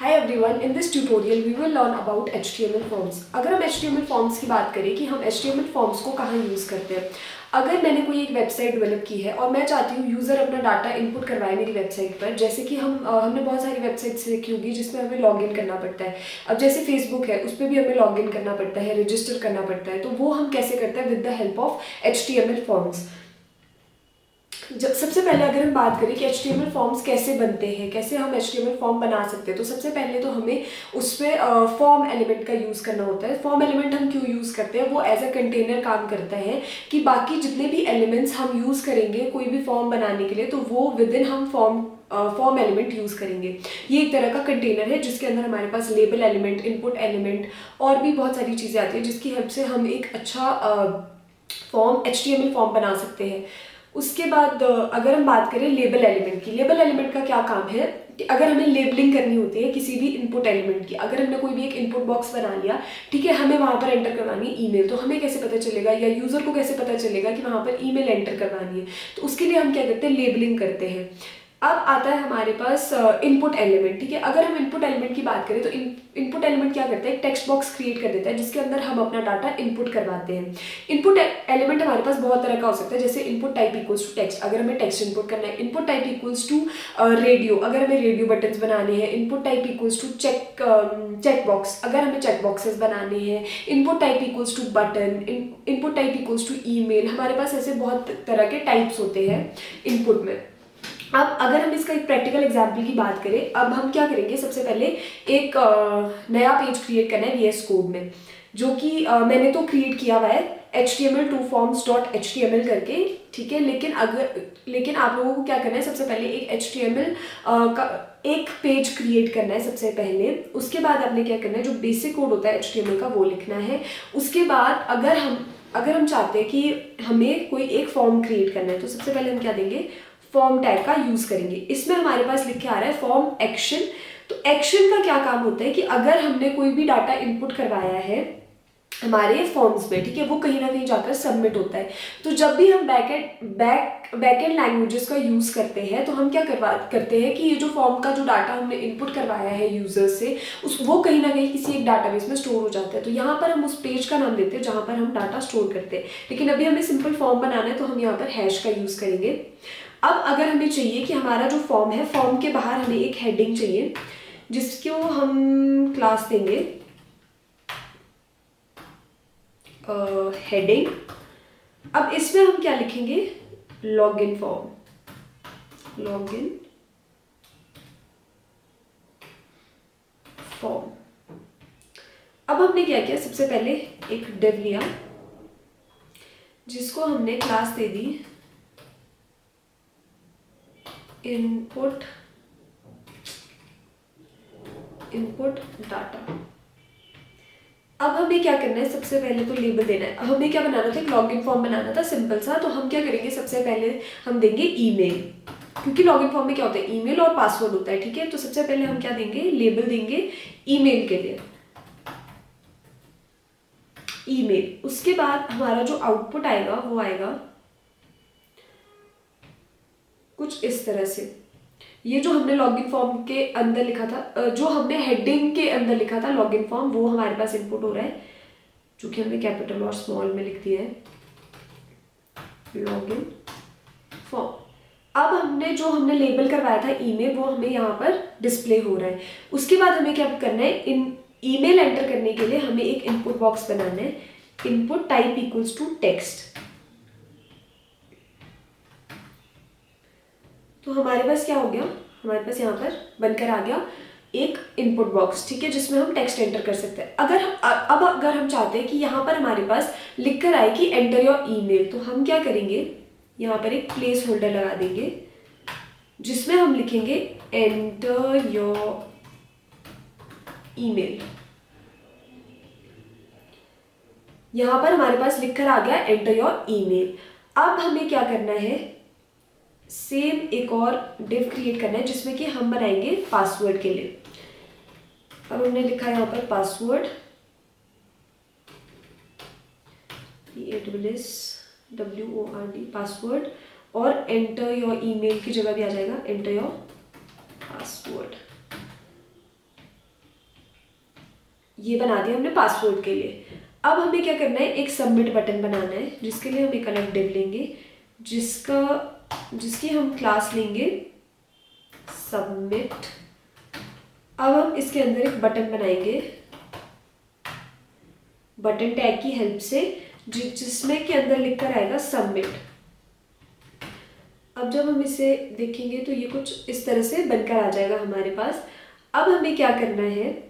Hi everyone, in this tutorial we will learn about HTML forms। अगर हम HTML forms की बात करें कि हम HTML forms को कहाँ यूज़ करते हैं, अगर मैंने कोई एक वेबसाइट डेवलप की है और मैं चाहती हूँ यूज़र अपना डाटा इनपुट करवाए मेरी वेबसाइट पर, जैसे कि हमने बहुत सारी वेबसाइट्स देखी होगी जिसमें हमें लॉगिन करना पड़ता है। अब जैसे फेसबुक है, उस पर भी हमें लॉगिन करना पड़ता है, रजिस्टर करना पड़ता है, तो वो हम कैसे करते हैं with the help of HTML forms. सबसे पहले अगर हम बात करें कि HTML फॉर्म्स कैसे बनते हैं, कैसे हम HTML फॉर्म बना सकते हैं, तो सबसे पहले तो हमें उसमें फॉर्म एलिमेंट का यूज़ करना होता है। फॉर्म एलिमेंट हम क्यों यूज़ करते हैं, वो एज अ कंटेनर काम करता है कि बाकी जितने भी एलिमेंट्स हम यूज़ करेंगे कोई भी फॉर्म बनाने के लिए, तो वो विद इन हम फॉर्म एलिमेंट यूज़ करेंगे। ये एक तरह का कंटेनर है जिसके अंदर हमारे पास लेबल एलिमेंट, इनपुट एलिमेंट और भी बहुत सारी चीज़ें आती है जिसकी हेल्प से हम एक अच्छा फॉर्म HTML फॉर्म बना सकते हैं। उसके बाद अगर हम बात करें लेबल एलिमेंट की, लेबल एलिमेंट का क्या काम है कि अगर हमें लेबलिंग करनी होती है किसी भी इनपुट एलिमेंट की, अगर हमने कोई भी एक इनपुट बॉक्स बना लिया, ठीक है, हमें वहाँ पर एंटर करवानी है ईमेल, तो हमें कैसे पता चलेगा या यूज़र को कैसे पता चलेगा कि वहाँ पर ईमेल एंटर करवानी है, तो उसके लिए हम क्या करते हैं, लेबलिंग करते हैं। अब आता है हमारे पास इनपुट एलिमेंट। ठीक है, अगर हम इनपुट एलिमेंट की बात करें तो इनपुट एलिमेंट क्या करता है, एक टेक्स्ट बॉक्स क्रिएट कर देता है जिसके अंदर हम अपना डाटा इनपुट करवाते हैं। इनपुट एलिमेंट हमारे पास बहुत तरह का हो सकता है, जैसे input type equals to text, अगर हमें टेक्स्ट इनपुट करना है। Input type equals to radio, अगर हमें रेडियो बटन्स बनाने हैं। Input type equals to check box, अगर हमें चेक बॉक्सेस बनाने हैं। Input type equals to button, input type equals to email. हमारे पास ऐसे बहुत तरह के टाइप्स होते हैं इनपुट में। अब अगर हम इसका एक प्रैक्टिकल एग्जाम्पल की बात करें, अब हम क्या करेंगे, सबसे पहले एक नया पेज क्रिएट करना है VS कोड में, जो कि मैंने तो क्रिएट किया हुआ है HTML2forms.html करके। ठीक है, लेकिन आप लोगों को क्या करना है, सबसे पहले एक HTML का एक पेज क्रिएट करना है सबसे पहले। उसके बाद आपने क्या करना है, जो बेसिक कोड होता है HTML का वो लिखना है। उसके बाद अगर हम चाहते हैं कि हमें कोई एक फॉर्म क्रिएट करना है, तो सबसे पहले हम क्या देंगे, फॉर्म टैग का यूज करेंगे। इसमें हमारे पास लिख के आ रहा है फॉर्म एक्शन। तो एक्शन का क्या काम होता है कि अगर हमने कोई भी डाटा इनपुट करवाया है हमारे फॉर्म्स में, ठीक है, वो कहीं ना कहीं जाकर सबमिट होता है। तो जब भी हम बैकएंड लैंग्वेजेस का यूज करते हैं, तो हम क्या करते हैं कि ये जो फॉर्म का जो डाटा हमने इनपुट करवाया है यूजर से, वो कहीं ना कहीं किसी एक डाटाबेस में स्टोर हो जाता है। तो यहाँ पर हम उस पेज का नाम देते हैं जहाँ पर हम डाटा स्टोर करते हैं। लेकिन अभी हमें सिंपल फॉर्म बनाना है तो हम यहाँ पर हैश का यूज करेंगे। अब अगर हमें चाहिए कि हमारा जो फॉर्म है, फॉर्म के बाहर हमें एक हेडिंग चाहिए जिसको हम क्लास देंगे हेडिंग। अब इसमें हम क्या लिखेंगे, लॉगिन फॉर्म। अब हमने क्या किया, सबसे पहले एक डिव लिया जिसको हमने क्लास दे दी इनपुट डाटा। अब हमें क्या करना है, सबसे पहले तो लेबल देना है। अब हमें क्या बनाना था, एक लॉगिन फॉर्म बनाना था सिंपल सा। तो हम क्या करेंगे, सबसे पहले हम देंगे ईमेल, क्योंकि लॉगिन फॉर्म में क्या होता है, ईमेल और पासवर्ड होता है। ठीक है, तो सबसे पहले हम क्या देंगे, लेबल देंगे ईमेल के लिए, ईमेल। उसके बाद हमारा जो आउटपुट आएगा वो आएगा कुछ इस तरह से। ये जो हमने लॉगिन फॉर्म के अंदर लिखा था, जो हमने हेडिंग के अंदर लिखा था लॉगिन फॉर्म, वो हमारे पास इनपुट हो रहा है, जो कि हमने कैपिटल और स्मॉल में लिख दिया है, लॉगिन फॉर्म। अब हमने लेबल करवाया था ईमेल, वो हमें यहाँ पर डिस्प्ले हो रहा है। उसके बाद हमें क्या करना है, इन ईमेल एंटर करने के लिए हमें एक इनपुट बॉक्स बनाना है, input type equals to text. तो हमारे पास क्या हो गया, हमारे पास यहाँ पर बनकर आ गया एक इनपुट बॉक्स। ठीक है, जिसमें हम टेक्स्ट एंटर कर सकते हैं। अगर हम चाहते हैं कि यहाँ पर हमारे पास लिख कर आए कि एंटर योर ईमेल, तो हम क्या करेंगे, यहाँ पर एक प्लेस होल्डर लगा देंगे जिसमें हम लिखेंगे एंटर योर ईमेल। यहाँ पर हमारे पास लिखकर आ गया एंटर योर ईमेल। अब हमें क्या करना है, सेम एक और डिव क्रिएट करना है जिसमें कि हम बनाएंगे पासवर्ड के लिए। अब हमने लिखा यहाँ पर पासवर्ड, PASSWORD पासवर्ड, और एंटर योर ईमेल की जगह भी आ जाएगा एंटर योर पासवर्ड। ये बना दिया हमने पासवर्ड के लिए। अब हमें क्या करना है, एक सबमिट बटन बनाना है, जिसके लिए हम एक अलग डिव लेंगे, जिसकी हम क्लास लेंगे सबमिट। अब हम इसके अंदर एक बटन बनाएंगे बटन टैग की हेल्प से, जिसमें के अंदर लिखकर आएगा सबमिट। अब जब हम इसे देखेंगे तो ये कुछ इस तरह से बनकर आ जाएगा हमारे पास। अब हमें क्या करना है,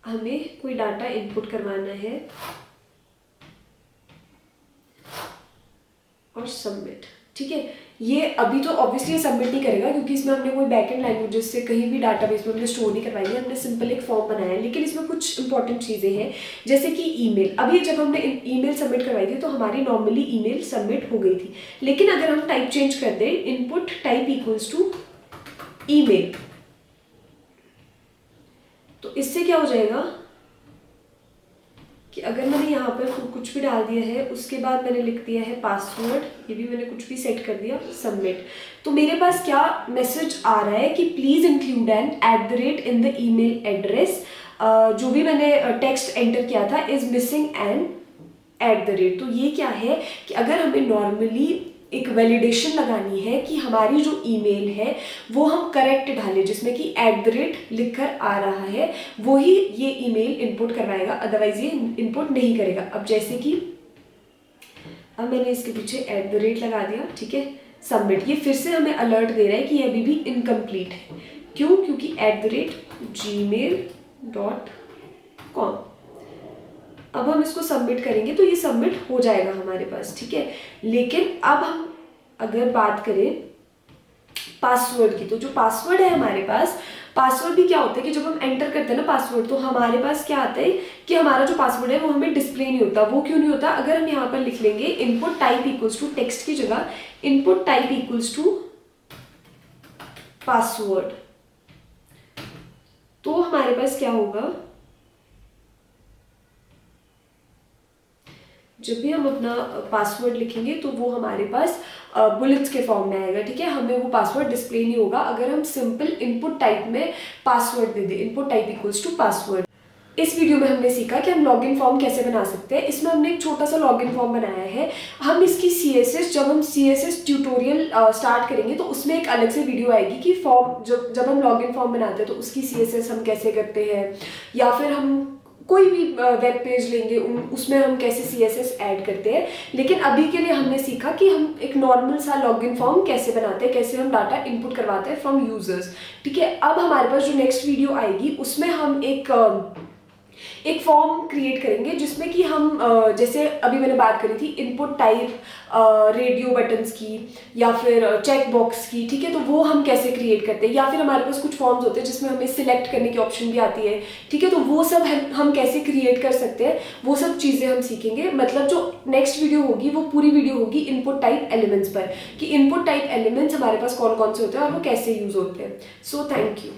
हमें कोई डाटा इनपुट करवाना है और सबमिट। ठीक है, ये अभी तो ऑब्वियसली सबमिट नहीं करेगा क्योंकि इसमें हमने कोई बैकएंड लैंग्वेजेस से कहीं भी डाटाबेस में हमने स्टोर नहीं करवाई है, हमने सिंपल एक फॉर्म बनाया है। लेकिन इसमें कुछ इंपॉर्टेंट चीज़ें हैं, जैसे कि ईमेल। अभी जब हमने ईमेल सबमिट करवाई थी तो हमारी नॉर्मली ईमेल सबमिट हो गई थी, लेकिन अगर हम टाइप चेंज कर दें, input type equals to email, तो इससे क्या हो जाएगा कि अगर मैंने यहाँ पर कुछ भी डाल दिया है, उसके बाद मैंने लिख दिया है पासवर्ड, ये भी मैंने कुछ भी सेट कर दिया, सबमिट, तो मेरे पास क्या मैसेज आ रहा है कि please include an @ in the email address. जो भी मैंने टेक्स्ट एंटर किया था इज मिसिंग एन @ तो ये क्या है कि अगर हमें नॉर्मली एक वैलिडेशन लगानी है कि हमारी जो ईमेल है वो हम करेक्ट डालें, जिसमें कि @ लिखकर आ रहा है, वो ही ये ईमेल इनपुट करवाएगा, अदरवाइज ये इनपुट नहीं करेगा। अब जैसे कि अब मैंने इसके पीछे @ लगा दिया, ठीक है, सबमिट, ये फिर से हमें अलर्ट दे रहा है कि ये अभी भी इनकम्प्लीट है। क्यों? क्योंकि @gmail.com। अब हम इसको सबमिट करेंगे तो ये सबमिट हो जाएगा हमारे पास, ठीक है। लेकिन अब हम अगर बात करें पासवर्ड की, तो जो पासवर्ड है हमारे पास, पासवर्ड भी क्या होता है कि जब हम एंटर करते हैं ना पासवर्ड, तो हमारे पास क्या आता है कि हमारा जो पासवर्ड है वो हमें डिस्प्ले नहीं होता। वो क्यों नहीं होता? अगर हम यहाँ पर लिख लेंगे input type equals to, text की जगह input type equals to password, तो हमारे पास क्या होगा, जब भी हम अपना पासवर्ड लिखेंगे तो वो हमारे पास बुलेट्स के फॉर्म में आएगा, ठीक है, हमें वो पासवर्ड डिस्प्ले नहीं होगा अगर हम सिंपल इनपुट टाइप में पासवर्ड दे दें, input type equals to password. इस वीडियो में हमने सीखा कि हम लॉगिन फॉर्म कैसे बना सकते हैं। इसमें हमने एक छोटा सा लॉगिन फॉर्म बनाया है। हम इसकी CSS, जब हम CSS ट्यूटोरियल स्टार्ट करेंगे तो उसमें एक अलग से वीडियो आएगी कि फॉर्म जब हम लॉगिन फॉर्म बनाते हैं तो उसकी CSS हम कैसे करते हैं, या फिर हम कोई भी वेब पेज लेंगे उसमें हम कैसे CSS ऐड करते हैं। लेकिन अभी के लिए हमने सीखा कि हम एक नॉर्मल सा लॉगिन फॉर्म कैसे बनाते हैं, कैसे हम डाटा इनपुट करवाते हैं फ्रॉम यूजर्स, ठीक है। अब हमारे पास जो नेक्स्ट वीडियो आएगी उसमें हम एक फॉर्म क्रिएट करेंगे जिसमें कि हम जैसे अभी मैंने बात करी थी इनपुट टाइप रेडियो बटन्स की या फिर चेक बॉक्स की, ठीक है, तो वो हम कैसे क्रिएट करते हैं, या फिर हमारे पास कुछ फॉर्म्स होते हैं जिसमें हमें सिलेक्ट करने की ऑप्शन भी आती है, ठीक है, तो वो सब हम कैसे क्रिएट कर सकते हैं, वो सब चीज़ें हम सीखेंगे। मतलब जो नेक्स्ट वीडियो होगी वो पूरी वीडियो होगी इनपुट टाइप एलिमेंट्स पर, कि इनपुट टाइप एलिमेंट्स हमारे पास कौन कौन से होते हैं और वो कैसे यूज होते हैं। So thank you.